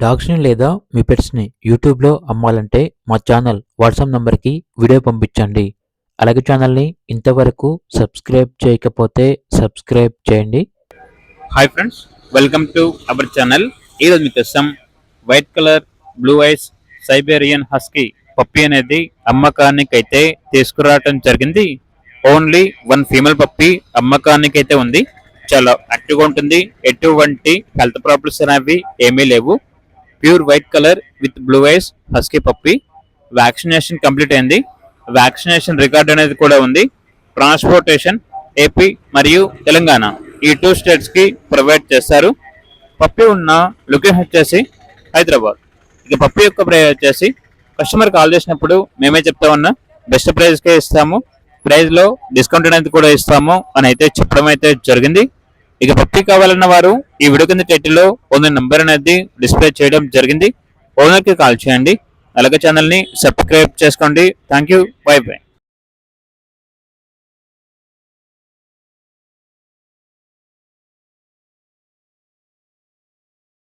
డాగ్స్‌ని లేదా మీ పెట్స్‌ని యూట్యూబ్‌లో అమ్మాలంటే మా ఛానల్ వాట్సాప్ నంబర్‌కి వీడియో పంపించండి. అలాగే ఛానల్‌ని ఇంతవరకు సబ్స్క్రైబ్ చేయకపోతే సబ్స్క్రైబ్ చేయండి. Hi friends, welcome to our channel. ఈరోజు మీకోసం white colour blue ice Siberian husky puppy అనేది అమ్మకానికి అయితే తీసుకురావటం జరిగింది. ఓన్లీ వన్ ఫీమేల్ పప్పీ అమ్మకానికి అయితే ఉంది. చాలా యాక్టివ్గా ఉంటుంది. ఎటువంటి హెల్త్ ప్రాబ్లమ్స్ అనేవి ఏమీ లేవు. Pure white colour with blue ice husky puppy. Vaccination complete అయింది. వ్యాక్సినేషన్ రికార్డ్ అనేది కూడా ఉంది. ట్రాన్స్పోర్టేషన్ ఏపీ మరియు తెలంగాణ ఈ 2 స్టేట్స్ కి ప్రొవైడ్ చేస్తారు. పప్పీ ఉన్న లొకేషన్ వచ్చేసి హైదరాబాద్. ఇక పప్పీ యొక్క ప్రైస్ వచ్చేసి కస్టమర్ కాల్ చేసినప్పుడు మేమే చెప్తామన్నా బెస్ట్ ప్రైస్ కే ఇస్తాము, ప్రైస్ లో డిస్కౌంట్ అనేది కూడా ఇస్తాము అని అయితే చెప్పడం అయితే జరిగింది. ఇక పప్పీ కావాలన్న వారు ఈ వీడియో కింద టైటిల్ లో ఓనర్ నెంబర్ అనేది డిస్ప్లే చేయడం జరిగింది. ఓనర్ కి కాల్ చేయండి. అలాగే ఛానల్ ని సబ్స్క్రైబ్ చేసుకోండి. Thank you. By by.